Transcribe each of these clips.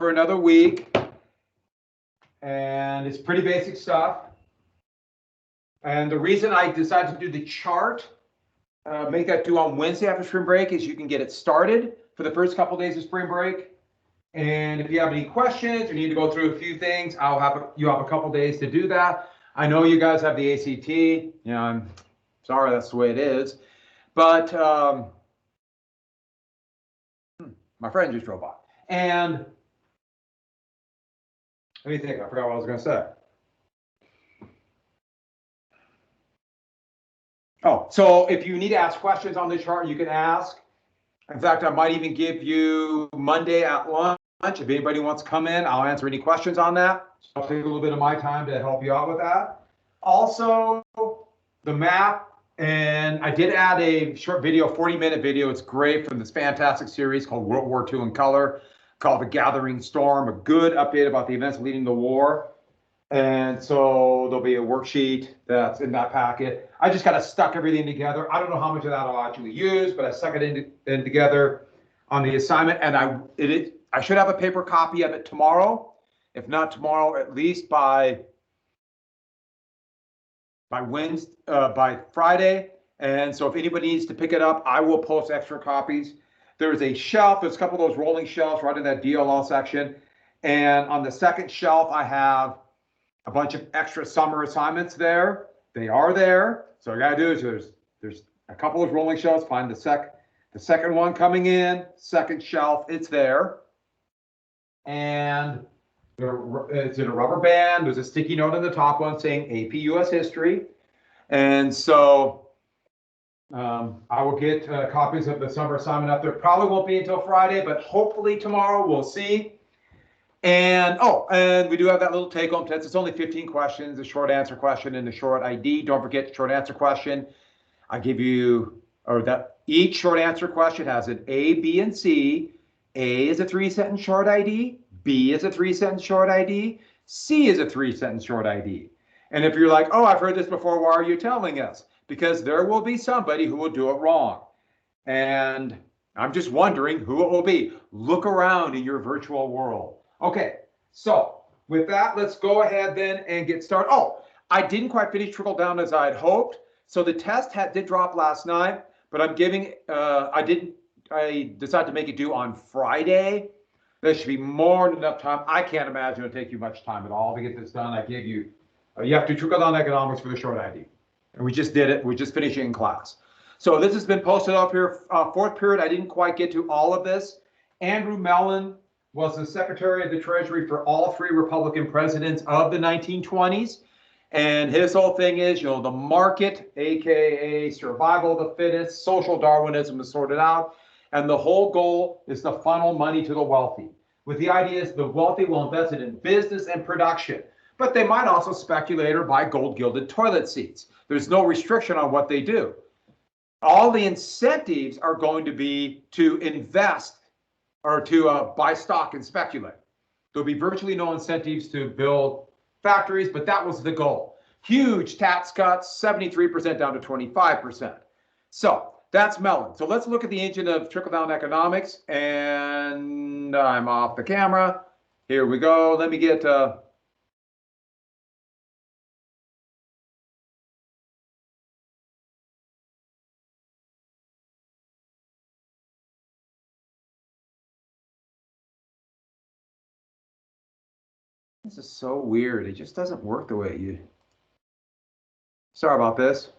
another week, and it's pretty basic stuff. And the reason I decided to do the chart, make that due on Wednesday after spring break, is you can get it started for the first couple of days of spring break. And if you have any questions or need to go through a few things, you have a couple days to do that. I know you guys have the ACT. You know, I'm sorry, that's the way it is. But my friend just drove by. And let me think, I forgot what I was going to say. Oh, so if you need to ask questions on the chart, you can ask. In fact, I might even give you Monday at lunch. If anybody wants to come in, I'll answer any questions on that. So I'll take a little bit of my time to help you out with that. Also, the map, and I did add a short video, 40-minute video. It's great from this fantastic series called World War II in Color, called The Gathering Storm, a good update about the events leading the war. And so there'll be a worksheet that's in that packet. I just kind of stuck everything together. I don't know how much of that I'll actually use, but I stuck it in together on the assignment. And I should have a paper copy of it tomorrow. If not tomorrow, at least by Wednesday, by Friday. And so if anybody needs to pick it up, I will post extra copies. There's a shelf. There's a couple of those rolling shelves right in that DLL section. And on the second shelf, I have a bunch of extra summer assignments there. They are there. So all you gotta do is there's a couple of rolling shelves. Find the second one coming in, second shelf. It's there, and it's in a rubber band. There's a sticky note on the top one saying AP US History, and so I will get copies of the summer assignment up there. Probably won't be until Friday, but hopefully tomorrow. We'll see. And and we do have that little take-home test. It's only 15 questions, a short answer question and a short ID. Don't forget the short answer question. I give you, or that each short answer question has an A, B, and C. A is a 3-sentence short ID. B is a 3-sentence short ID. C is a 3-sentence short ID. And if you're like, oh, I've heard this before, why are you telling us? Because there will be somebody who will do it wrong. And I'm just wondering who it will be. Look around in your virtual world. Okay, so with that, let's go ahead then and get started. Oh, I didn't quite finish Trickle Down as I had hoped. So the test did drop last night, but I'm giving, I decided to make it due on Friday. There should be more than enough time. I can't imagine it'll take you much time at all to get this done. I gave you, you have to Trickle Down Economics for the short ID. And we just did it. We're just finishing in class. So this has been posted up here. Fourth period, I didn't quite get to all of this. Andrew Mellon was the Secretary of the Treasury for all 3 Republican presidents of the 1920s. And his whole thing is, the market, AKA survival of the fittest, social Darwinism is sorted out. And the whole goal is to funnel money to the wealthy. With the idea is the wealthy will invest it in business and production, but they might also speculate or buy gold-gilded toilet seats. There's no restriction on what they do. All the incentives are going to be to invest or to buy stock and speculate. There'll be virtually no incentives to build factories, but that was the goal. Huge tax cuts, 73% down to 25%. So that's Mellon. So let's look at the engine of trickle-down economics, and I'm off the camera. Here we go. Let me get this is so weird. It just doesn't work the way you. Sorry about this.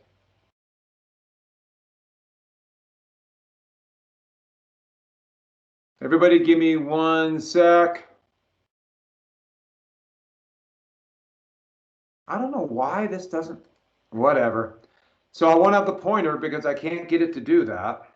Everybody give me 1 sec. I don't know why this doesn't, whatever. So I won't have the pointer because I can't get it to do that.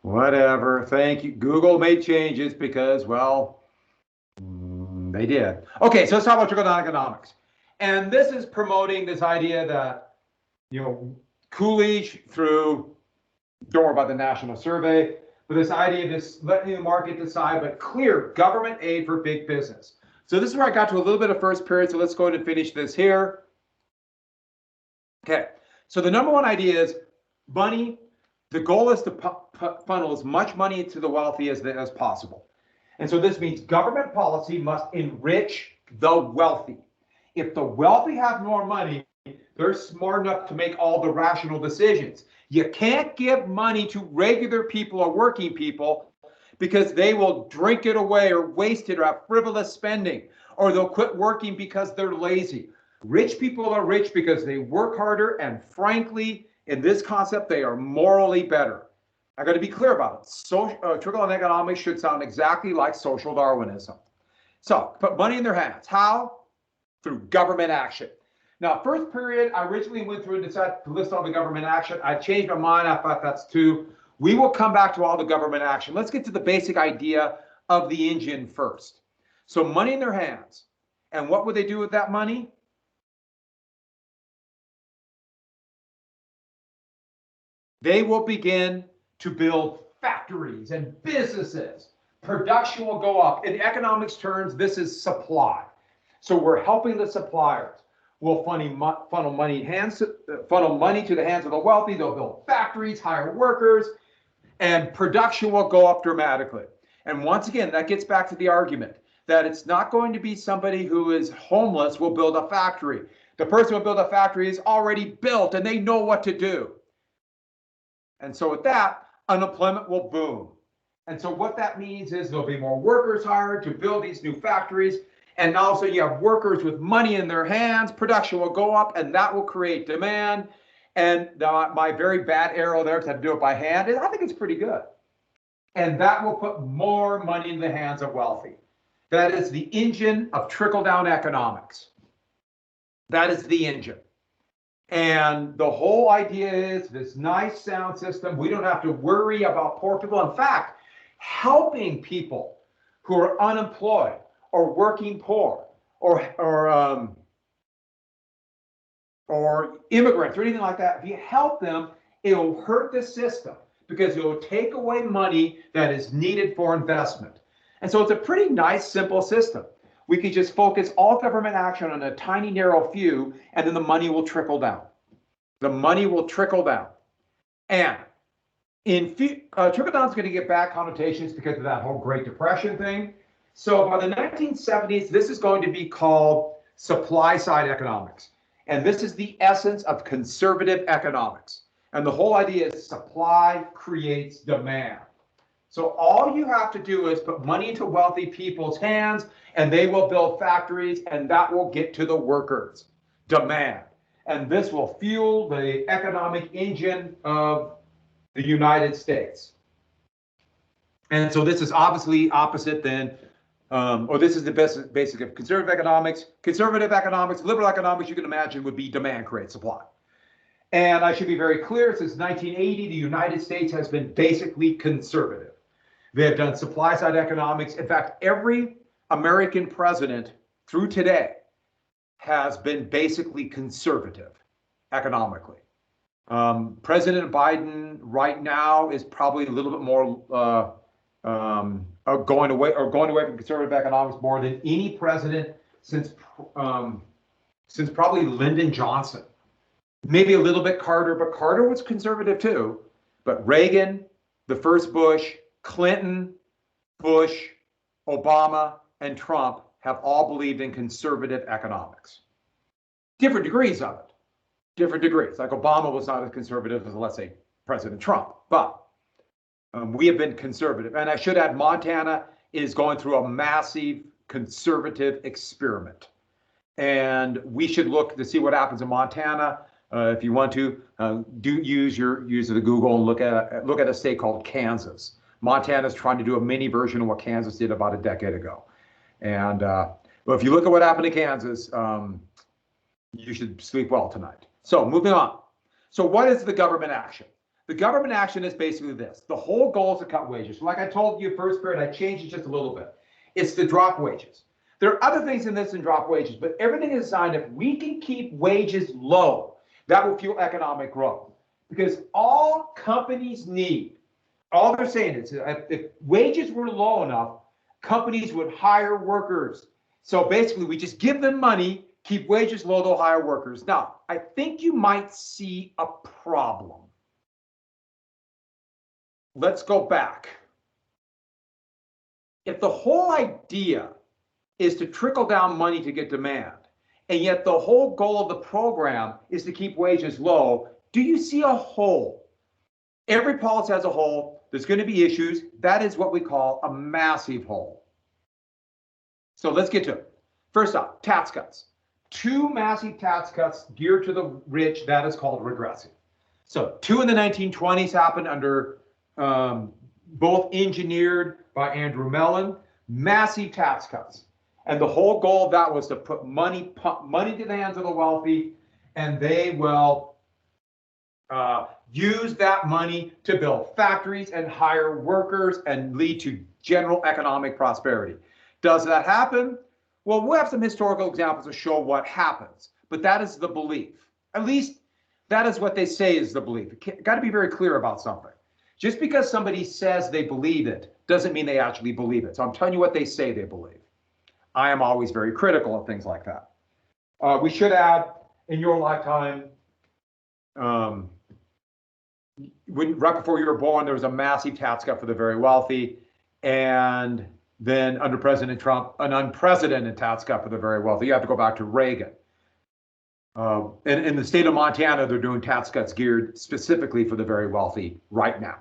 Whatever. Thank you. Google made changes because, well, they did. Okay, so let's talk about trickle-down economics. And this is promoting this idea that Coolidge through, don't worry about the national survey, but this idea of this letting the market decide, but clear government aid for big business. So this is where I got to a little bit of first period. So let's go ahead and finish this here. Okay, so the number one idea is money. The goal is to funnel as much money into the wealthy as possible. And so this means government policy must enrich the wealthy. If the wealthy have more money, they're smart enough to make all the rational decisions. You can't give money to regular people or working people because they will drink it away or waste it or have frivolous spending, or they'll quit working because they're lazy. Rich people are rich because they work harder, and frankly, in this concept, they are morally better. I got to be clear about it. Trickle-down economics should sound exactly like social Darwinism. So, put money in their hands. How? Through government action. Now, first period, I originally went through and decided to list all the government action. I changed my mind. I thought that's too. We will come back to all the government action. Let's get to the basic idea of the engine first. So, money in their hands. And what would they do with that money? They will begin to build factories and businesses. Production will go up. In economics terms, this is supply. So we're helping the suppliers. We'll funnel money to the hands of the wealthy. They'll build factories, hire workers, and production will go up dramatically. And once again, that gets back to the argument that it's not going to be somebody who is homeless will build a factory. The person who will build a factory is already built and they know what to do. And so with that, unemployment will boom. And so what that means is there'll be more workers hired to build these new factories. And also you have workers with money in their hands, production will go up, and that will create demand. And my very bad arrow there, because I had to do it by hand, I think it's pretty good. And that will put more money in the hands of wealthy. That is the engine of trickle-down economics. That is the engine. And the whole idea is this nice sound system. We don't have to worry about poor people. In fact, helping people who are unemployed or working poor or immigrants or anything like that, if you help them, it'll hurt the system because it'll take away money that is needed for investment. And so it's a pretty nice, simple system. We could just focus all government action on a tiny, narrow few, and then the money will trickle down. The money will trickle down. And trickle down is going to get bad connotations because of that whole Great Depression thing. So by the 1970s, this is going to be called Supply-Side Economics. And this is the essence of conservative economics. And the whole idea is supply creates demand. So all you have to do is put money into wealthy people's hands, and they will build factories, and that will get to the workers. Demand. And this will fuel the economic engine of the United States. And so this is obviously opposite than, or this is the basic of conservative economics. Conservative economics, liberal economics, you can imagine, would be demand creates supply. And I should be very clear, since 1980, the United States has been basically conservative. They have done supply-side economics. In fact, every American president through today has been basically conservative economically. President Biden right now is probably a little bit more going away from conservative economics more than any president since probably Lyndon Johnson. Maybe a little bit Carter, but Carter was conservative too. But Reagan, the first Bush, Clinton, Bush, Obama, and Trump have all believed in conservative economics. Different degrees of it. Different degrees. Like Obama was not as conservative as, let's say, President Trump. But we have been conservative. And I should add, Montana is going through a massive conservative experiment. And we should look to see what happens in Montana. If you want to, use the Google and look at a state called Kansas. Montana is trying to do a mini version of what Kansas did about a decade ago. And well, if you look at what happened in Kansas, you should sleep well tonight. So moving on. So what is the government action? The government action is basically this. The whole goal is to cut wages. Like I told you first period, I changed it just a little bit. It's to drop wages. There are other things in this than drop wages, but everything is designed if we can keep wages low, That will fuel economic growth. Because all companies need, all they're saying is if wages were low enough, companies would hire workers. So basically, we just give them money, keep wages low, they'll hire workers. Now, I think you might see a problem. Let's go back. If the whole idea is to trickle down money to get demand, and yet the whole goal of the program is to keep wages low, do you see a hole? Every policy has a hole. There's going to be issues. That is what we call a massive hole. So let's get to it. First off, tax cuts. 2 massive tax cuts geared to the rich, that is called regressive. So 2 in the 1920s happened under both engineered by Andrew Mellon, massive tax cuts. And the whole goal of that was to put pump money to the hands of the wealthy, and they will use that money to build factories and hire workers and lead to general economic prosperity. Does that happen? Well, we'll have some historical examples to show what happens, but that is the belief. At least that is what they say is the belief. Got to be very clear about something. Just because somebody says they believe it doesn't mean they actually believe it. So I'm telling you what they say they believe. I am always very critical of things like that. We should add, in your lifetime, right before you were born, there was a massive tax cut for the very wealthy, and then under President Trump, an unprecedented tax cut for the very wealthy. You have to go back to Reagan. In the state of Montana, they're doing tax cuts geared specifically for the very wealthy right now.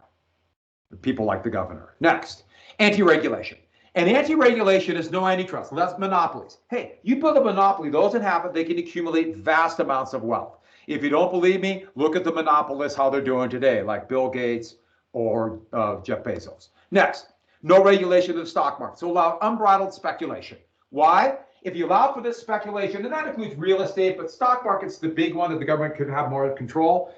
People like the governor. Next, anti-regulation. And anti-regulation is no antitrust. That's monopolies. Hey, you build a monopoly, those that have it, they can accumulate vast amounts of wealth. If you don't believe me, look at the monopolists, how they're doing today, like Bill Gates or Jeff Bezos. Next, no regulation of the stock market. So allow unbridled speculation. Why? If you allow for this speculation, and that includes real estate, but stock market's the big one that the government could have more control.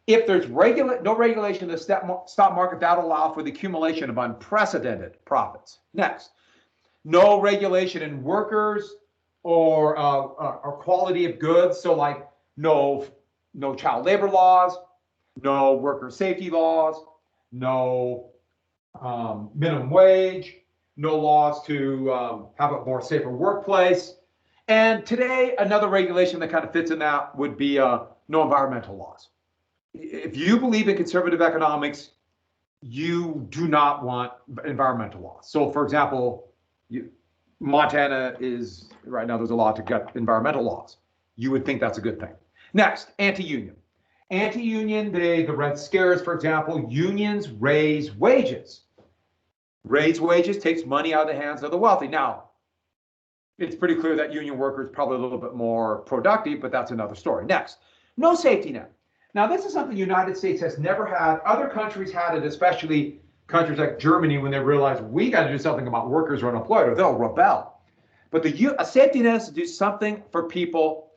If there's no regulation of the stock market, that'll allow for the accumulation of unprecedented profits. Next, no regulation in workers or quality of goods. So like no child labor laws, no worker safety laws, no minimum wage, no laws to have a more safer workplace. And today, another regulation that kind of fits in that would be no environmental laws. If you believe in conservative economics, you do not want environmental laws. So for example, Montana is, right now there's a law to gut environmental laws. You would think that's a good thing. Next, anti-union. Anti-union, the Red Scares, for example, unions raise wages. Raise wages takes money out of the hands of the wealthy. Now, it's pretty clear that union workers are probably a little bit more productive, but that's another story. Next, no safety net. Now, this is something the United States has never had. Other countries had it, especially countries like Germany, when they realized we got to do something about workers who are unemployed or they'll rebel. But a safety net is to do something for people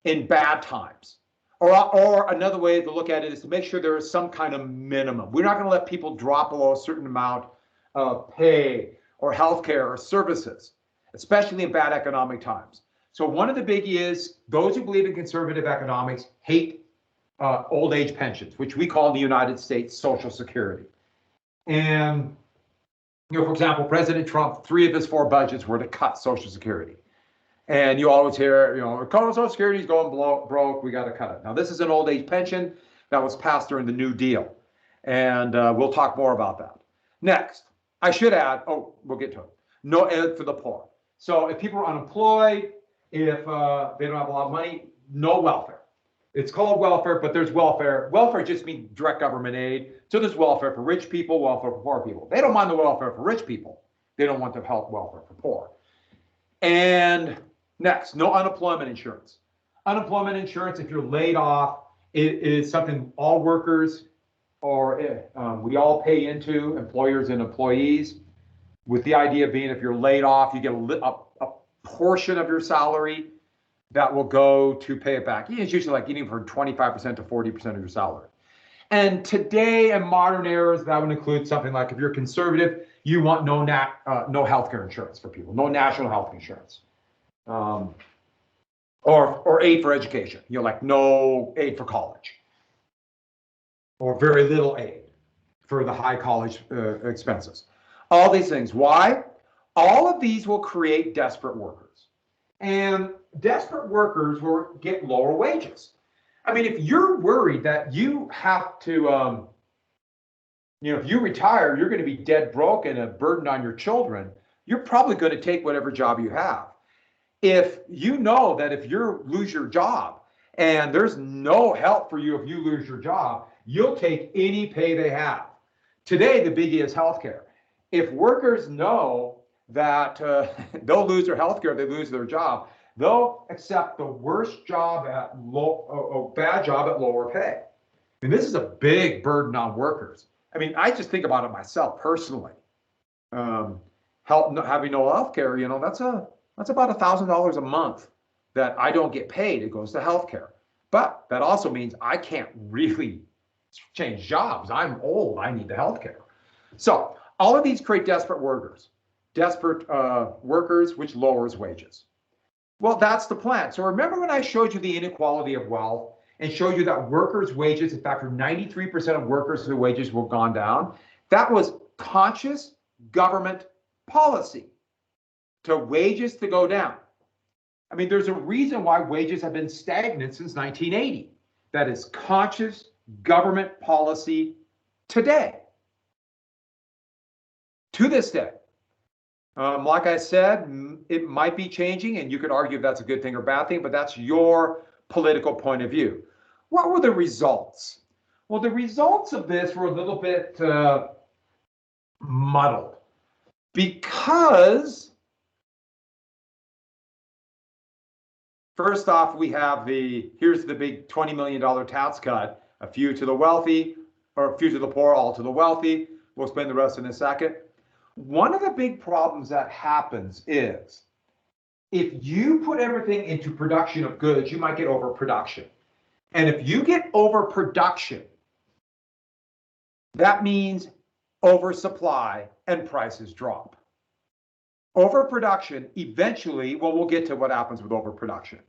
in bad times. Or another way to look at it is to make sure there is some kind of minimum. We're not going to let people drop below a certain amount of pay or healthcare or services, especially in bad economic times. So one of the biggie is those who believe in conservative economics hate old age pensions, which we call in the United States Social Security. And, for example, President Trump, 3 of his 4 budgets were to cut Social Security. And you always hear, Social Security is going broke, we got to cut it. Now, this is an old age pension that was passed during the New Deal. And we'll talk more about that. Next, I should add, we'll get to it. No aid for the poor. So if people are unemployed, if they don't have a lot of money, no welfare. It's called welfare, but there's welfare. Welfare just means direct government aid. So there's welfare for rich people, welfare for poor people. They don't mind the welfare for rich people. They don't want the health welfare for poor. And next, no unemployment insurance. Unemployment insurance, if you're laid off, it is something all workers or we all pay into, employers and employees, with the idea being if you're laid off, you get a portion of your salary that will go to pay it back. It's usually like getting from 25% to 40% of your salary. And today in modern eras, that would include something like if you're conservative, you want no healthcare insurance for people, no national health insurance. or aid for education, like no aid for college, or very little aid for the high college expenses. All these things. Why? All of these will create desperate workers. And desperate workers will get lower wages. I mean, if you're worried that you have to, if you retire, you're going to be dead broke and a burden on your children, you're probably going to take whatever job you have. If you know that if you lose your job and there's no help for you if you lose your job, you'll take any pay they have. Today, the biggie is healthcare. If workers know that they'll lose their healthcare if they lose their job, they'll accept the worst job at bad job at lower pay. And this is a big burden on workers. I mean, I just think about it myself personally. Having no healthcare, that's about $1,000 a month that I don't get paid. It goes to healthcare. But that also means I can't really change jobs. I'm old. I need the healthcare. So all of these create desperate workers, which lowers wages. Well, that's the plan. So remember when I showed you the inequality of wealth and showed you that workers' wages, in fact, for 93% of workers, their wages were gone down? That was conscious government policy to wages to go down. I mean, there's a reason why wages have been stagnant since 1980. That is conscious government policy today, to this day. Like I said, it might be changing, and you could argue if that's a good thing or bad thing, but that's your political point of view. What were the results? Well, the results of this were a little bit muddled because first off, we have here's the big $20 million tax cut, a few to the wealthy, or a few to the poor, all to the wealthy. We'll explain the rest in a second. One of the big problems that happens is if you put everything into production of goods, you might get overproduction. And if you get overproduction, that means oversupply and prices drop. Overproduction eventually, well, we'll get to what happens with overproduction.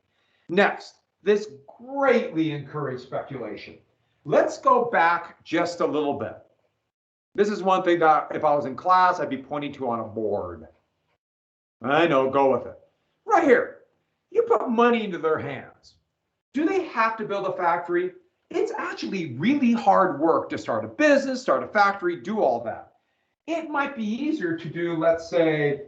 Next, this greatly encouraged speculation. Let's go back just a little bit. This is one thing that if I was in class, I'd be pointing to on a board. I know, go with it. Right here, you put money into their hands. Do they have to build a factory? It's actually really hard work to start a business, start a factory, do all that. It might be easier to do, let's say,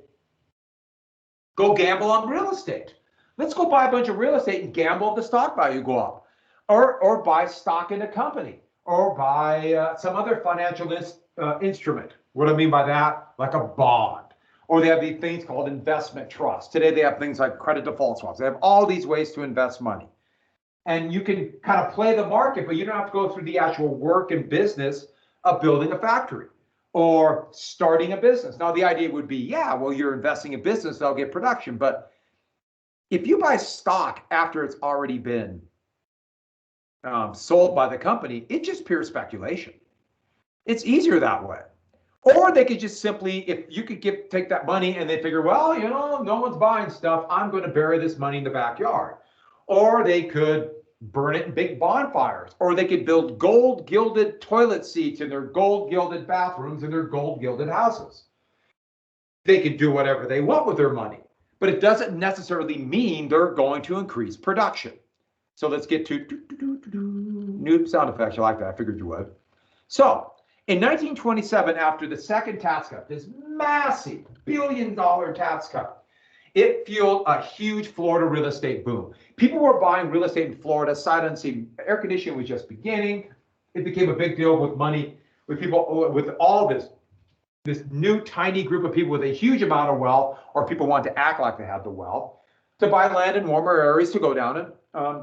go gamble on real estate. Let's go buy a bunch of real estate and gamble if the stock value go up. Or buy stock in a company. Or buy some other financial instrument. What do I mean by that? Like a bond. Or they have these things called investment trusts. Today they have things like credit default swaps. They have all these ways to invest money. And you can kind of play the market, but you don't have to go through the actual work and business of building a factory or starting a business. Now, the idea would be, yeah, well, you're investing in business, they'll get production. But if you buy stock after it's already been sold by the company, it's just pure speculation. It's easier that way. Or they could just simply, if you could take that money and they figure, well, no one's buying stuff, I'm going to bury this money in the backyard. Or they could burn it in big bonfires. Or they could build gold-gilded toilet seats in their gold-gilded bathrooms in their gold-gilded houses. They could do whatever they want with their money. But it doesn't necessarily mean they're going to increase production. So let's get to new sound effects. I like that. I figured you would. So in 1927, after the second tax cut, this massive billion-dollar tax cut, it fueled a huge Florida real estate boom. People were buying real estate in Florida, sight unseen. Air conditioning was just beginning. It became a big deal with money, with people, with all this new tiny group of people with a huge amount of wealth, or people wanted to act like they had the wealth, to buy land in warmer areas to go down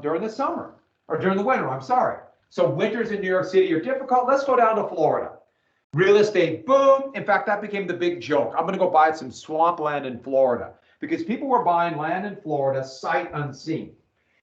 during the summer, or during the winter, I'm sorry. So winters in New York City are difficult. Let's go down to Florida. Real estate boom. In fact, that became the big joke. I'm going to go buy some swampland in Florida because people were buying land in Florida sight unseen.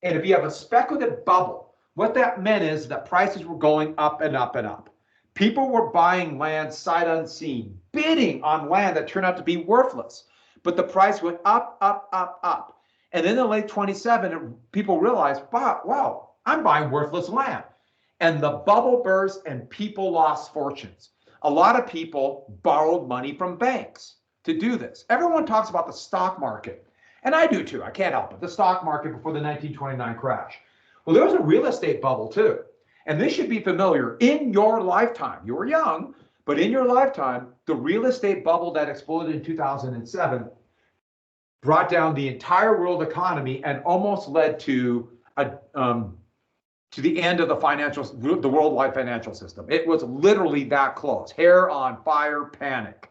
And if you have a speculative bubble, what that meant is that prices were going up and up and up. People were buying land sight unseen, bidding on land that turned out to be worthless. But the price went up, up, up, up. And then in the late 27, people realized, wow, I'm buying worthless land. And the bubble burst and people lost fortunes. A lot of people borrowed money from banks to do this. Everyone talks about the stock market, and I do too. I can't help it. The stock market before the 1929 crash. Well, there was a real estate bubble too. And this should be familiar. In your lifetime, you were young, but in your lifetime, the real estate bubble that exploded in 2007 brought down the entire world economy and almost led to the end of the worldwide financial system. It was literally that close. Hair on fire, panic.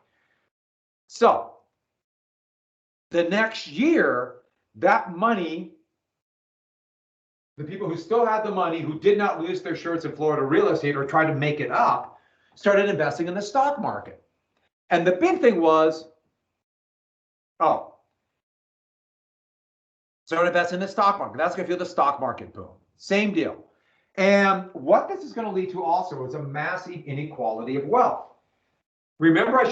So the next year, that money, the people who still had the money, who did not lose their shirts in Florida real estate or try to make it up, started investing in the stock market. And the big thing was, started investing in the stock market. That's going to feel the stock market boom. Same deal. And what this is going to lead to also is a massive inequality of wealth. Remember I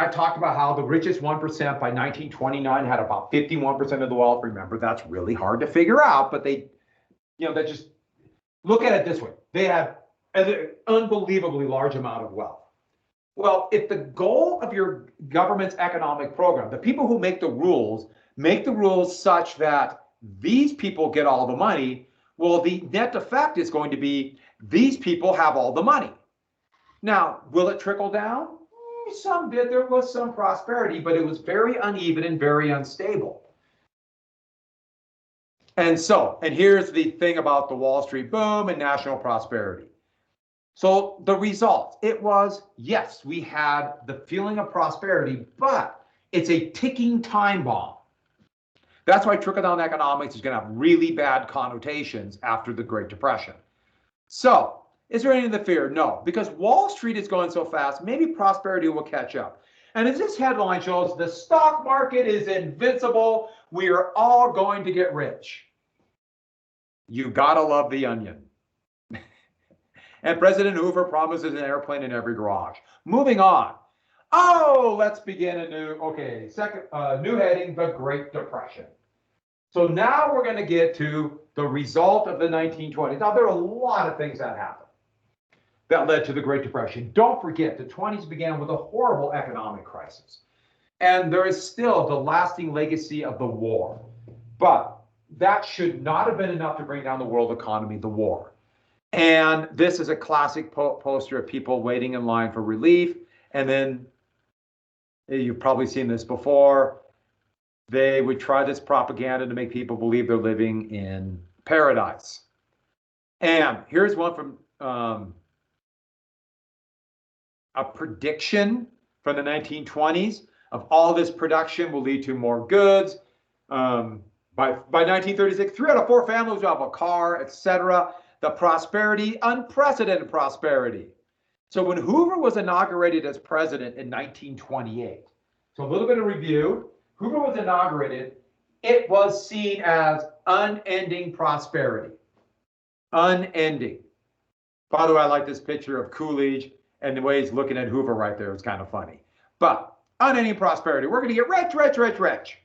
talked about how the richest 1% by 1929 had about 51% of the wealth. Remember, that's really hard to figure out, but they just look at it this way. They had an unbelievably large amount of wealth. Well, if the goal of your government's economic program, the people who make the rules such that these people get all the money, well, the net effect is going to be these people have all the money. Now, will it trickle down? Some did. There was some prosperity, but it was very uneven and very unstable. And here's the thing about the Wall Street boom and national prosperity. So the result, it was, yes, we had the feeling of prosperity, but it's a ticking time bomb. That's why trickle-down economics is going to have really bad connotations after the Great Depression. So, is there anything to fear? No, because Wall Street is going so fast, maybe prosperity will catch up. And as this headline shows, the stock market is invincible. We are all going to get rich. You gotta love the onion. And President Hoover promises an airplane in every garage. Moving on. Let's begin a new heading, the Great Depression. So now we're going to get to the result of the 1920s. Now, there are a lot of things that happened that led to the Great Depression. Don't forget, the 20s began with a horrible economic crisis. And there is still the lasting legacy of the war. But that should not have been enough to bring down the world economy, the war. And this is a classic poster of people waiting in line for relief. And then you've probably seen this before. They would try this propaganda to make people believe they're living in paradise. And here's one from a prediction from the 1920s of all this production will lead to more goods. By 1936, 3 out of 4 families will have a car, etc. The prosperity, unprecedented prosperity. So when Hoover was inaugurated as president in 1928, so a little bit of review, Hoover was inaugurated, it was seen as unending prosperity. Unending. By the way, I like this picture of Coolidge and the way he's looking at Hoover right there. It's kind of funny. But unending prosperity. We're going to get rich, rich, rich, rich.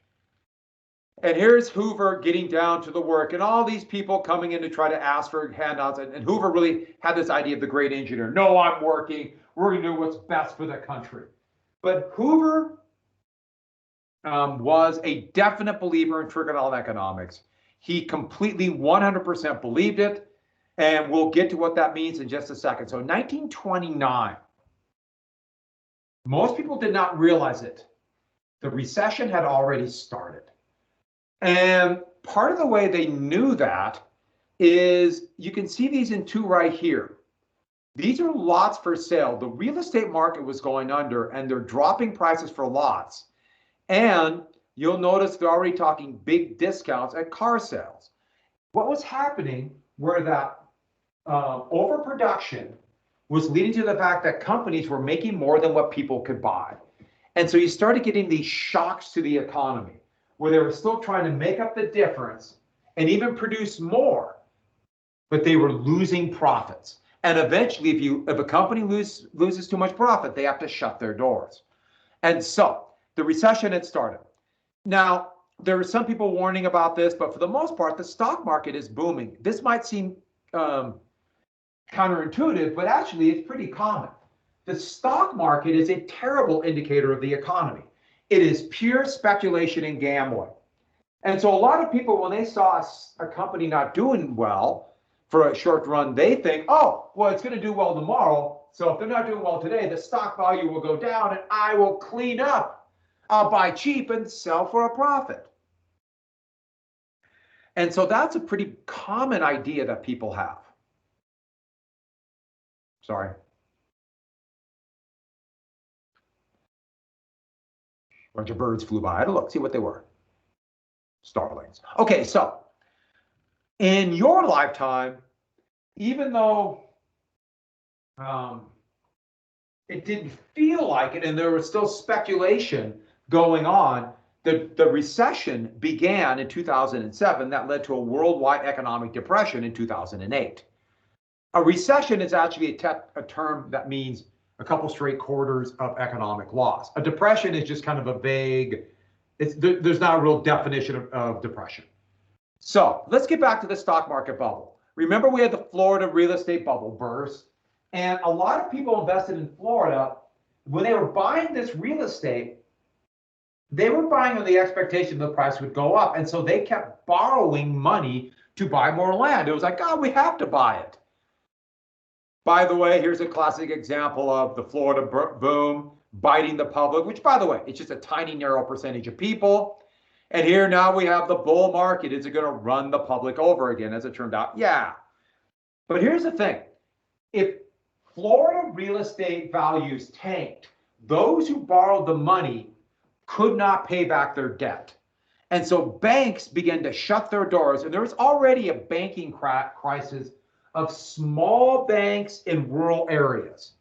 And here's Hoover getting down to the work and all these people coming in to try to ask for handouts. And Hoover really had this idea of the great engineer. No, I'm working. We're going to do what's best for the country. But Hoover was a definite believer in trickle-down economics. He completely 100% believed it. And we'll get to what that means in just a second. So 1929, most people did not realize it. The recession had already started. And part of the way they knew that is you can see these in 2 right here. These are lots for sale. The real estate market was going under and they're dropping prices for lots. And you'll notice they're already talking big discounts at car sales. What was happening were that overproduction was leading to the fact that companies were making more than what people could buy. And so you started getting these shocks to the economy where they were still trying to make up the difference and even produce more, but they were losing profits. And eventually, if a company loses too much profit, they have to shut their doors. And so the recession had started. Now, there are some people warning about this, but for the most part, the stock market is booming. This might seem counterintuitive, but actually it's pretty common. The stock market is a terrible indicator of the economy. It is pure speculation and gambling. And so a lot of people, when they saw a company not doing well for a short run, they think, oh, well, it's going to do well tomorrow. So if they're not doing well today, the stock value will go down and I will clean up. I'll buy cheap and sell for a profit. And so that's a pretty common idea that people have. Sorry. A bunch of birds flew by. I had to look, see what they were. Starlings. Okay, so in your lifetime, even though it didn't feel like it and there was still speculation going on, the recession began in 2007 that led to a worldwide economic depression in 2008. A recession is actually a term that means a couple straight quarters of economic loss. A depression is just kind of a vague, there's not a real definition of depression. So let's get back to the stock market bubble. Remember, we had the Florida real estate bubble burst, and a lot of people invested in Florida. When they were buying this real estate, they were buying on the expectation the price would go up. And so they kept borrowing money to buy more land. It was like, oh, we have to buy it. By the way, here's a classic example of the Florida boom biting the public, which, by the way, it's just a tiny, narrow percentage of people. And here now we have the bull market. Is it going to run the public over again, as it turned out? Yeah. But here's the thing. If Florida real estate values tanked, those who borrowed the money could not pay back their debt. And so banks began to shut their doors. And there was already a banking crisis of small banks in rural areas.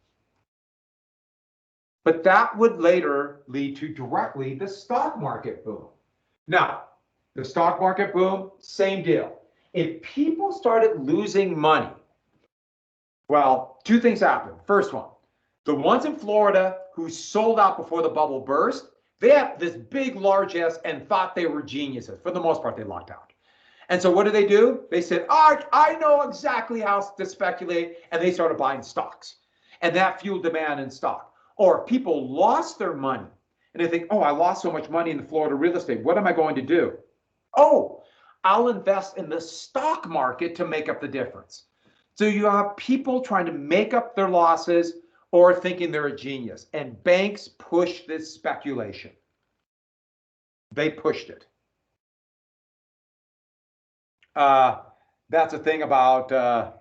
But that would later lead to directly the stock market boom. Now, the stock market boom, same deal. If people started losing money, well, two things happened. First one, the ones in Florida who sold out before the bubble burst, they had this big largesse and thought they were geniuses. For the most part, they lucked out. And so what did they do? They said, I know exactly how to speculate. And they started buying stocks. And that fueled demand in stock. Or people lost their money. And they think, oh, I lost so much money in the Florida real estate. What am I going to do? Oh, I'll invest in the stock market to make up the difference. So you have people trying to make up their losses or thinking they're a genius. And banks push this speculation. They pushed it. That's a thing about how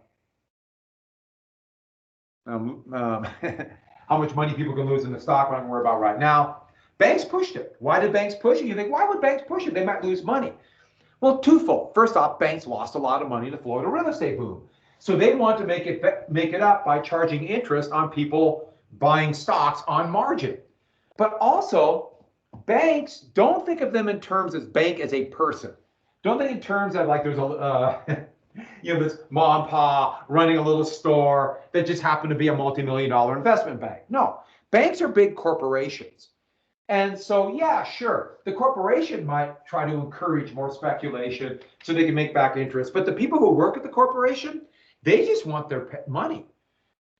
much money people can lose in the stock market we're about right now. Banks pushed it. Why did banks push it? You think, why would banks push it? They might lose money. Well, twofold. First off, banks lost a lot of money in the Florida real estate boom. So they want to make it up by charging interest on people buying stocks on margin. But also, banks, don't think of them in terms as bank as a person. Don't think in terms of like there's a this mom and pa running a little store that just happened to be a multi-million-dollar investment bank. No, banks are big corporations. And so, yeah, sure, the corporation might try to encourage more speculation so they can make back interest. But the people who work at the corporation, they just want their money.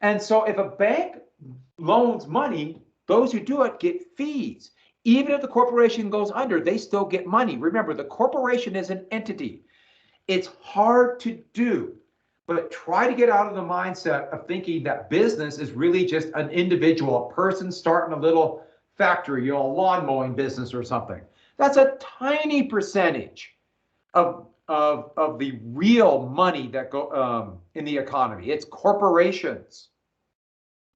And so if a bank loans money, those who do it get fees. Even if the corporation goes under, they still get money. Remember, the corporation is an entity. It's hard to do, but try to get out of the mindset of thinking that business is really just an individual, a person starting a little factory, a lawn mowing business or something. That's a tiny percentage of the real money that go in the economy. It's corporations.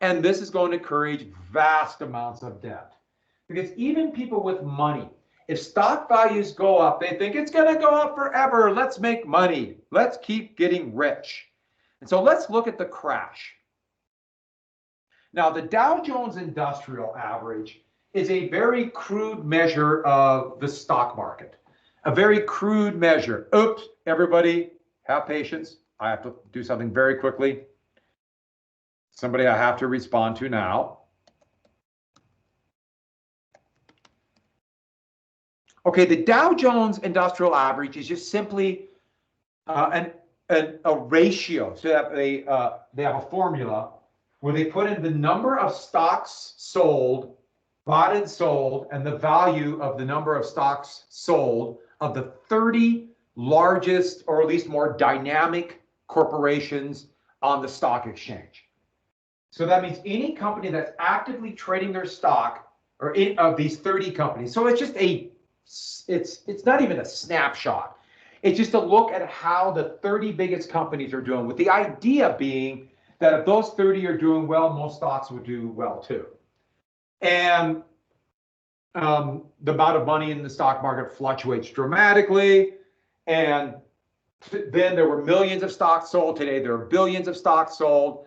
And this is going to encourage vast amounts of debt. Because even people with money, if stock values go up, they think it's going to go up forever. Let's make money. Let's keep getting rich. And so let's look at the crash. Now, the Dow Jones Industrial Average is a very crude measure of the stock market. A very crude measure. Oops, everybody, have patience. I have to do something very quickly. Somebody I have to respond to now. Okay, the Dow Jones Industrial Average is just simply a ratio. So they have a formula where they put in the number of stocks sold, bought and sold, and the value of the number of stocks sold of the 30 largest, or at least more dynamic corporations on the stock exchange. So that means any company that's actively trading their stock, or of these 30 companies. So it's just it's not even a snapshot. It's just a look at how the 30 biggest companies are doing, with the idea being that if those 30 are doing well, most stocks would do well too. And the amount of money in the stock market fluctuates dramatically. And then there were millions of stocks sold. Today, there are billions of stocks sold.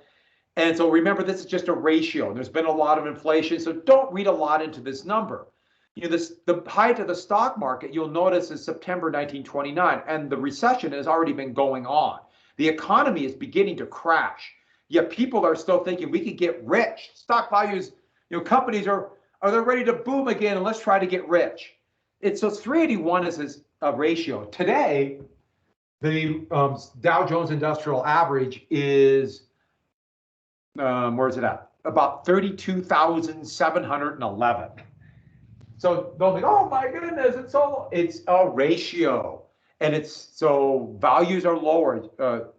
And so remember, this is just a ratio. There's been a lot of inflation, so don't read a lot into this number. You know, the height of the stock market, you'll notice, is September 1929, and the recession has already been going on. The economy is beginning to crash, yet people are still thinking we could get rich. Stock values, you know, companies are they ready to boom again, and let's try to get rich. So 381 is a ratio. Today, the Dow Jones Industrial Average is, where is it at? About 32,711. So don't think, oh my goodness, it's a ratio. And so values are lower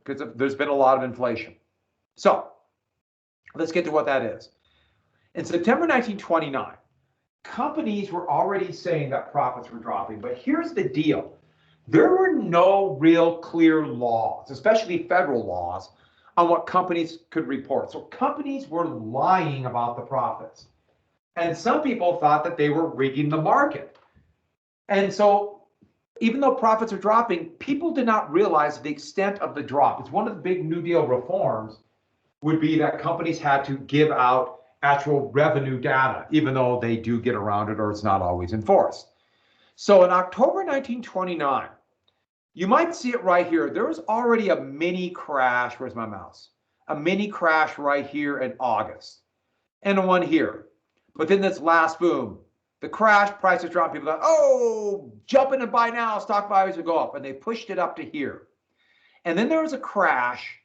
because there's been a lot of inflation. So let's get to what that is. In September 1929, companies were already saying that profits were dropping, but here's the deal. There were no real clear laws, especially federal laws, on what companies could report. So companies were lying about the profits. And some people thought that they were rigging the market. And so even though profits are dropping, people did not realize the extent of the drop. It's one of the big New Deal reforms would be that companies had to give out actual revenue data, even though they do get around it or it's not always enforced. So in October 1929, you might see it right here. There was already a mini crash. Where's my mouse? A mini crash right here in August, and one here. But then this last boom, the crash, prices drop. People thought, oh, jump in and buy now. Stock values will go up, and they pushed it up to here. And then there was a crash.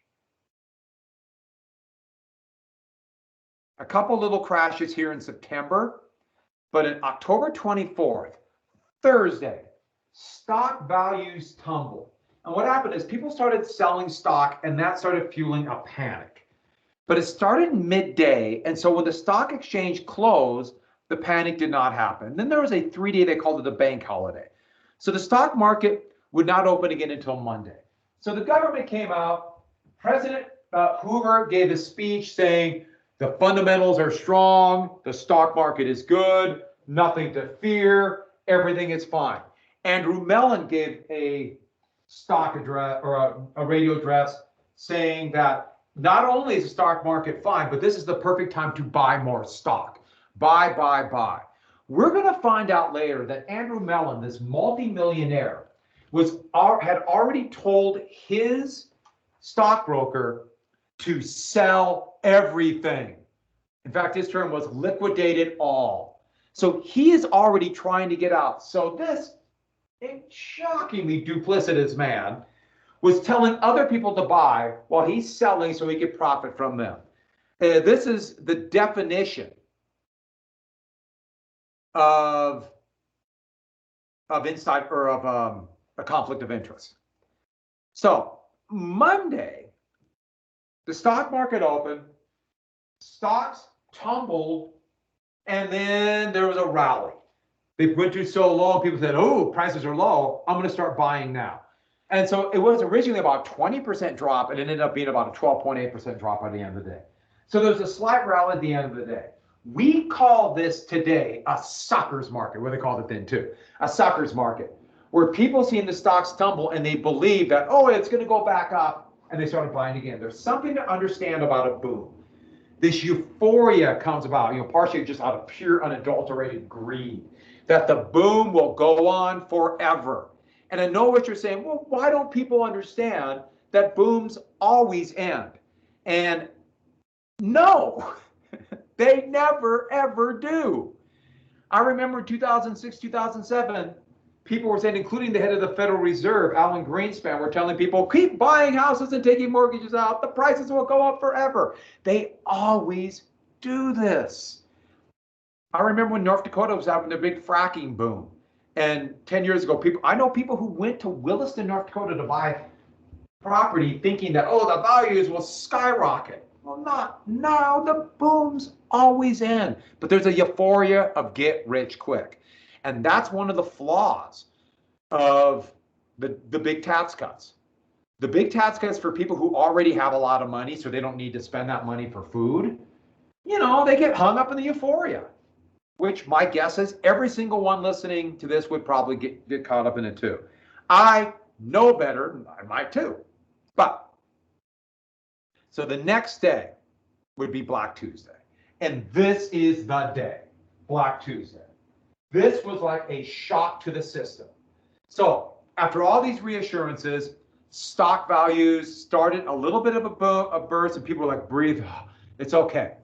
A couple little crashes here in September, but in October 24th, Thursday, stock values tumbled. And what happened is people started selling stock, and that started fueling a panic. But it started midday, and so when the stock exchange closed, the panic did not happen. Then there was a 3-day, they called it a bank holiday. So the stock market would not open again until Monday. So the government came out, President Hoover gave a speech saying the fundamentals are strong, the stock market is good, nothing to fear, everything is fine. Andrew Mellon gave a stock address, or a radio address, saying that not only is the stock market fine, but this is the perfect time to buy more stock. Buy, buy, buy. We're going to find out later that Andrew Mellon, this multimillionaire, had already told his stockbroker to sell everything. In fact, his term was liquidate it all. So he is already trying to get out. So this shockingly duplicitous man was telling other people to buy while he's selling so he could profit from them. This is the definition of inside, or of a conflict of interest. So Monday, the stock market opened, stocks tumbled, and then there was a rally. They went to so low, people said, oh, prices are low, I'm going to start buying now. And so it was originally about 20% drop, and it ended up being about a 12.8% drop by the end of the day. So there's a slight rally at the end of the day. We call this today a sucker's market, where they called it then too, a sucker's market, where people seeing the stocks tumble and they believe that, oh, it's going to go back up, and they started buying again. There's something to understand about a boom. This euphoria comes about, partially just out of pure unadulterated greed, that the boom will go on forever. And I know what you're saying, well, why don't people understand that booms always end? And no, they never, ever do. I remember 2006, 2007, people were saying, including the head of the Federal Reserve, Alan Greenspan, were telling people, keep buying houses and taking mortgages out. The prices will go up forever. They always do this. I remember when North Dakota was having a big fracking boom. And 10 years ago, I know people who went to Williston, North Dakota to buy property thinking that, oh, the values will skyrocket. Well, not now. The booms always end. But there's a euphoria of get rich quick. And that's one of the flaws of the big tax cuts. The big tax cuts for people who already have a lot of money, so they don't need to spend that money for food. You know, they get hung up in the euphoria, which my guess is every single one listening to this would probably get caught up in it too. I know better, I might too. But, so the next day would be Black Tuesday. And this is the day, Black Tuesday. This was like a shock to the system. So after all these reassurances, stock values started a little bit of a burst, and people were like, breathe, it's okay.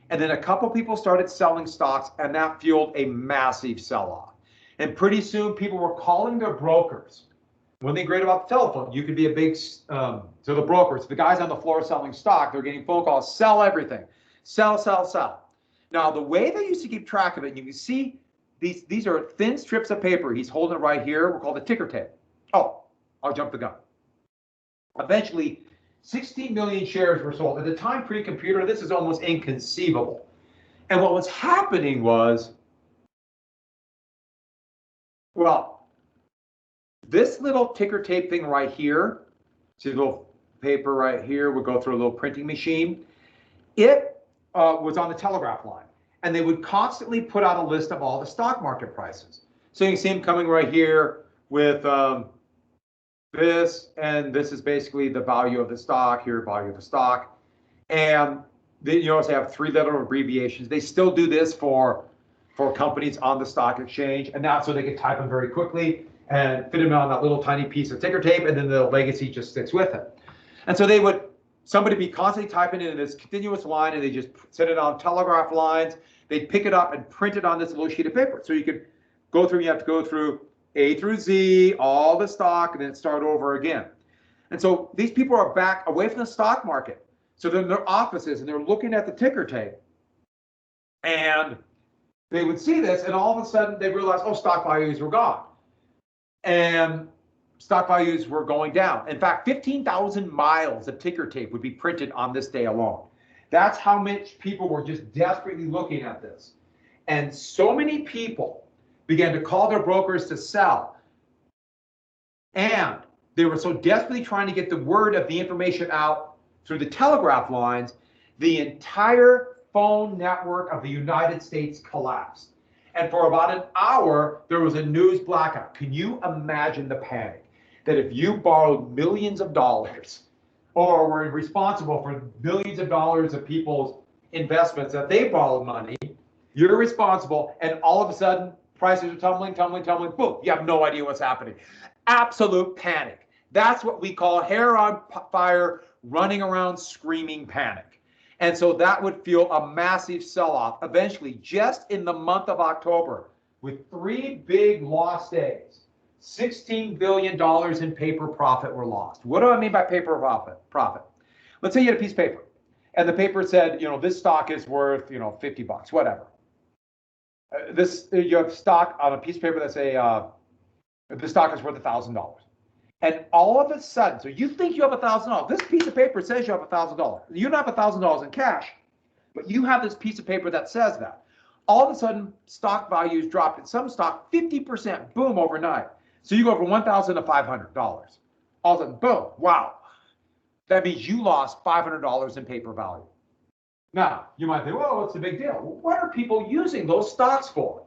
And then a couple people started selling stocks, and that fueled a massive sell-off. And pretty soon people were calling their brokers. One thing great about the telephone, you could be a big, so the brokers, the guys on the floor selling stock, they're getting phone calls, sell everything, sell, sell, sell. Now, the way they used to keep track of it, you can see these are thin strips of paper. He's holding it right here. We're called the ticker tape. Oh, I'll jump the gun. Eventually, 16 million shares were sold. At the time, pre-computer, this is almost inconceivable. And what was happening was, well, this little ticker tape thing right here, see the little paper right here, would go through a little printing machine. It was on the telegraph line. And they would constantly put out a list of all the stock market prices. So you can see them coming right here with this, and this is basically the value of the stock, here, value of the stock. And you also have 3-letter abbreviations. They still do this for companies on the stock exchange, and that's so they can type them very quickly and fit them on that little tiny piece of ticker tape, and then the legacy just sticks with it. And so somebody be constantly typing in this continuous line, and they just set it on telegraph lines. They'd pick it up and print it on this little sheet of paper. So you could go through, you have to go through A through Z, all the stock, and then start over again. And so these people are back away from the stock market. So they're in their offices and they're looking at the ticker tape. And they would see this, and all of a sudden they realize, oh, stock values were gone. And stock values were going down. In fact, 15,000 miles of ticker tape would be printed on this day alone. That's how much people were just desperately looking at this. And so many people began to call their brokers to sell. And they were so desperately trying to get the word of the information out through the telegraph lines, the entire phone network of the United States collapsed. And for about an hour, there was a news blackout. Can you imagine the panic? That if you borrowed millions of dollars or were responsible for billions of dollars of people's investments, that they borrowed money, you're responsible, and all of a sudden, prices are tumbling, boom, you have no idea what's happening. Absolute panic. That's what we call hair on fire, running around screaming panic. And so that would fuel a massive sell-off. Eventually, just in the month of October, with 3 big lost days, $16 billion in paper profit were lost. What do I mean by paper profit? Let's say you had a piece of paper, and the paper said, this stock is worth, $50, whatever. You have stock on a piece of paper that say the stock is worth $1,000. And all of a sudden, so you think you have $1,000. This piece of paper says you have $1,000. You don't have $1,000 in cash, but you have this piece of paper that says that. All of a sudden, stock values dropped in some stock 50%, boom, overnight. So you go from $1,000 to $500. All of a sudden, boom, wow. That means you lost $500 in paper value. Now, you might think, well, what's the big deal? Well, what are people using those stocks for?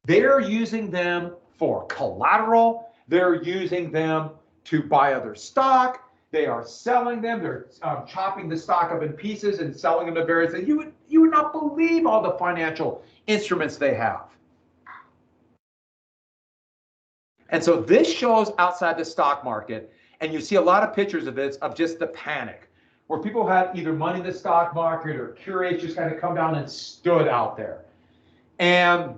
They're using them for collateral. They're using them to buy other stock. They are selling them. They're chopping the stock up in pieces and selling them to various things. You would not believe all the financial instruments they have. And so this shows outside the stock market, and you see a lot of pictures of this, of just the panic, where people had either money in the stock market or curates just kind of come down and stood out there. And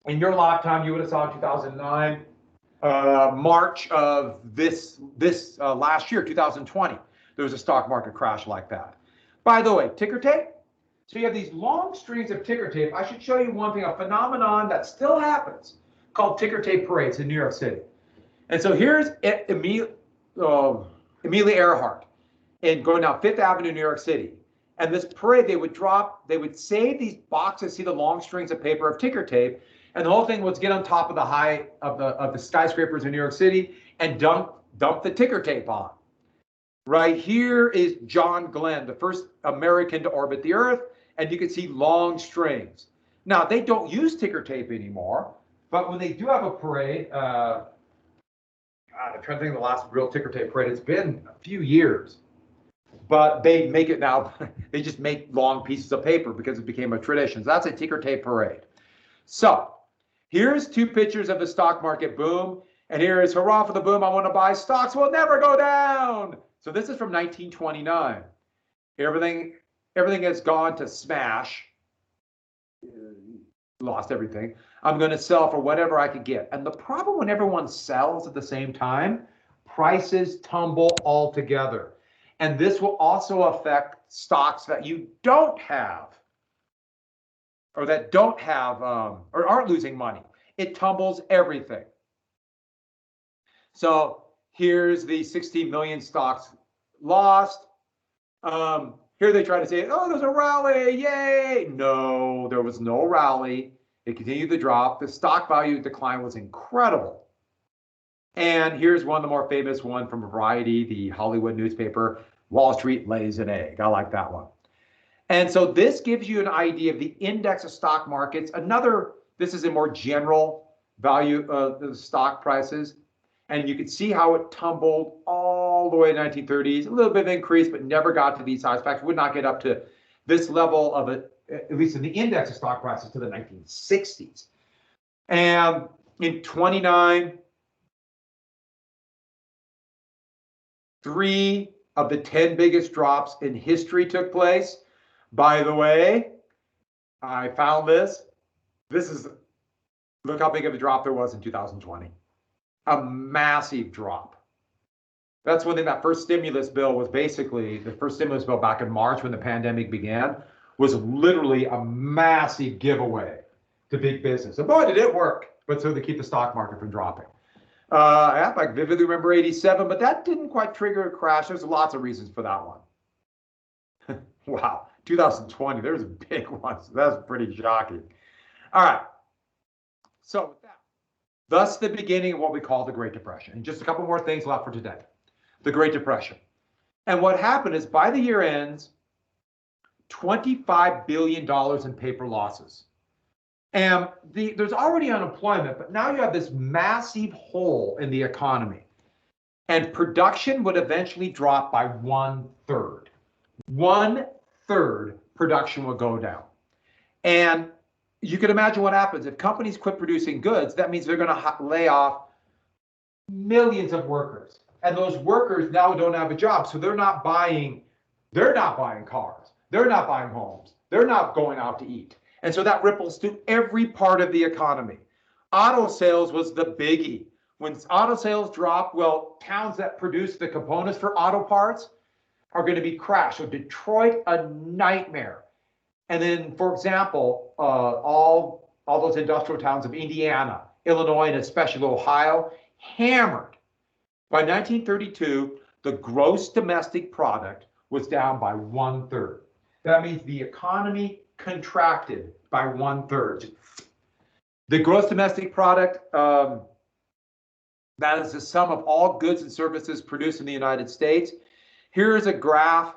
In your lifetime, you would have saw in 2009, March of this last year, 2020, there was a stock market crash like that. By the way, ticker tape. So you have these long strings of ticker tape. I should show you one thing, a phenomenon that still happens called ticker tape parades in New York City. And so here's Amelia Earhart and going down Fifth Avenue, New York City. And this parade, they would save these boxes, see the long strings of paper of ticker tape, and the whole thing was get on top of the high of the skyscrapers in New York City and dump the ticker tape on. Right here is John Glenn, the first American to orbit the Earth, and you can see long strings. Now, they don't use ticker tape anymore, but when they do have a parade, I'm trying to think of the last real ticker tape parade. It's been a few years, but they make it now. They just make long pieces of paper because it became a tradition. So that's a ticker tape parade. So here's two pictures of the stock market boom, and here is hurrah for the boom. I want to buy stocks will never go down. So this is from 1929. Everything has gone to smash. Lost everything. I'm going to sell for whatever I could get. And the problem when everyone sells at the same time, prices tumble altogether. And this will also affect stocks that you don't have, or that don't have, or aren't losing money. It tumbles everything. So here's the 16 million stocks lost. Here they try to say, oh, there's a rally, yay. No, there was no rally. It continued to drop. The stock value decline was incredible. And here's one of the more famous one from Variety, the Hollywood newspaper, Wall Street lays an egg. I like that one. And so this gives you an idea of the index of stock markets. This is a more general value of the stock prices. And you can see how it tumbled all the way to 1930s, a little bit of increase, but never got to these highs. In fact, would not get up to this level of it, at least in the index of stock prices, to the 1960s. And in 29, 3 of the 10 biggest drops in history took place. By the way, I found this. Look how big of a drop there was in 2020. A massive drop. That's one thing. That first stimulus bill was basically, the first stimulus bill back in March when the pandemic began, was literally a massive giveaway to big business. And boy, did it work, but so to keep the stock market from dropping. I vividly remember 87, but that didn't quite trigger a crash. There's lots of reasons for that one. Wow, 2020, there's big ones. That's pretty shocking. All right, so with that, thus the beginning of what we call the Great Depression. And just a couple more things left for today. The Great Depression. And what happened is by the year ends, $25 billion in paper losses. And there's already unemployment, but now you have this massive hole in the economy. And production would eventually drop by 1/3. 1/3 production will go down. And you can imagine what happens if companies quit producing goods. That means they're going to lay off millions of workers, and those workers now don't have a job, so they're not buying cars, they're not buying homes, they're not going out to eat, and so that ripples to every part of the economy. Auto sales was the biggie. When auto sales drop, well, towns that produce the components for auto parts are going to be crashed. So Detroit, a nightmare. And then, for example, all those industrial towns of Indiana, Illinois, and especially Ohio, hammered. By 1932, the gross domestic product was down by 1/3. That means the economy contracted by 1/3. The gross domestic product, that is the sum of all goods and services produced in the United States. Here's a graph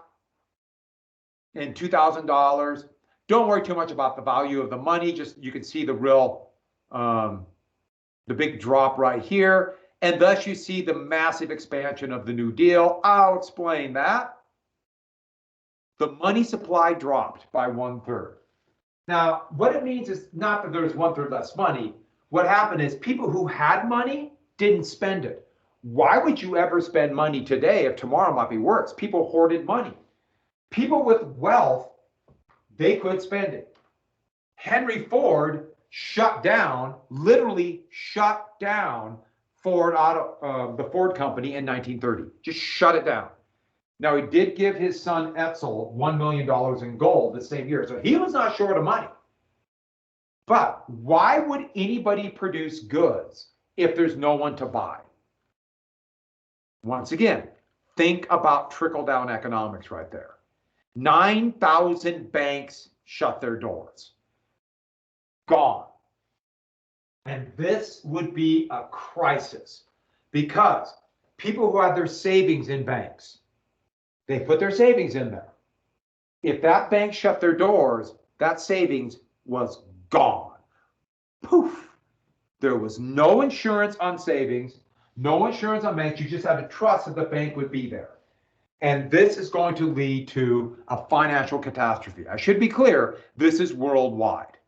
in $2,000. Don't worry too much about the value of the money. Just you can see the real, the big drop right here. And thus you see the massive expansion of the New Deal. I'll explain that. The money supply dropped by 1/3. Now, what it means is not that there's 1/3 less money. What happened is people who had money didn't spend it. Why would you ever spend money today if tomorrow might be worse? People hoarded money. People with wealth, they could spend it. Henry Ford shut down, literally shut down the Ford company in 1930. Just shut it down. Now, he did give his son Etzel $1 million in gold the same year, so he was not short of money. But why would anybody produce goods if there's no one to buy? Once again, think about trickle-down economics right there. 9,000 banks shut their doors. Gone. And this would be a crisis because people who had their savings in banks, they put their savings in there. If that bank shut their doors, that savings was gone. Poof. There was no insurance on savings, no insurance on banks. You just had to trust that the bank would be there. And this is going to lead to a financial catastrophe. I should be clear, this is worldwide.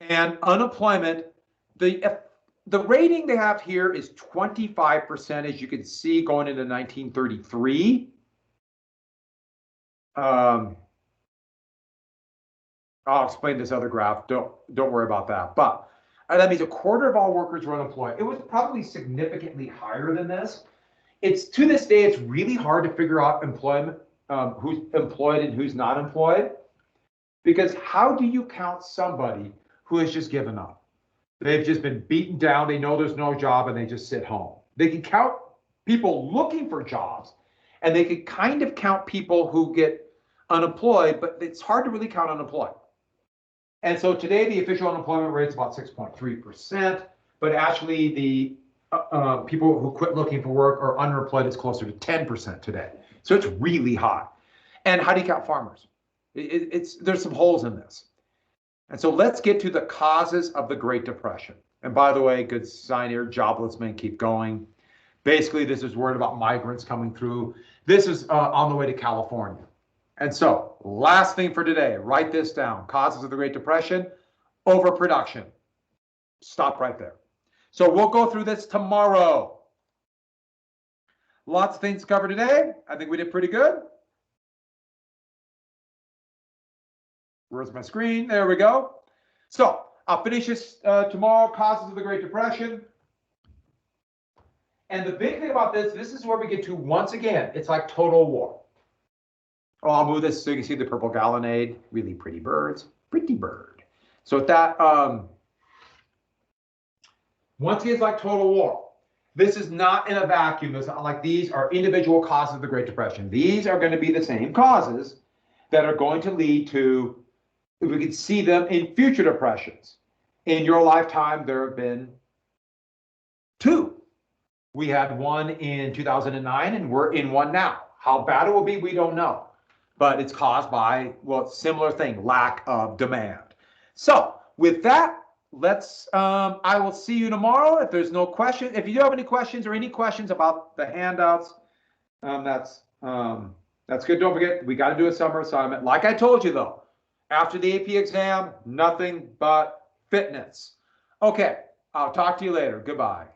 And unemployment, the rating they have here is 25%, as you can see, going into 1933. I'll explain this other graph. Don't worry about that. But that means a quarter of all workers were unemployed. It was probably significantly higher than this. It's to this day, it's really hard to figure out employment, who's employed and who's not employed, because how do you count somebody who has just given up? They've just been beaten down. They know there's no job and they just sit home. They can count people looking for jobs, and they can kind of count people who get unemployed, but it's hard to really count unemployed. And so today the official unemployment rate is about 6.3%, but actually the people who quit looking for work or unemployed is closer to 10% today. So it's really high. And how do you count farmers? There's some holes in this. And so let's get to the causes of the Great Depression. And by the way, good sign here, jobless men keep going. Basically, this is word about migrants coming through. This is on the way to California. And so last thing for today, write this down. Causes of the Great Depression, overproduction. Stop right there. So we'll go through this tomorrow. Lots of things to cover today. I think we did pretty good. Where's my screen? There we go. So I'll finish this tomorrow, causes of the Great Depression. And the big thing about this is where we get to, once again, it's like total war. Oh, I'll move this so you can see the purple gallonade. Really pretty birds. Pretty bird. So with that, once again, it's like total war. This is not in a vacuum. It's not like these are individual causes of the Great Depression. These are going to be the same causes that are going to lead to, we can see them in future depressions. In your lifetime, there have been two. We had one in 2009, and we're in one now. How bad it will be, we don't know. But it's caused by, well, similar thing, lack of demand. So with that, I will see you tomorrow. If there's no question, if you do have any questions or any questions about the handouts, that's good. Don't forget, we got to do a summer assignment. Like I told you though, after the AP exam, nothing but fitness. Okay, I'll talk to you later. Goodbye.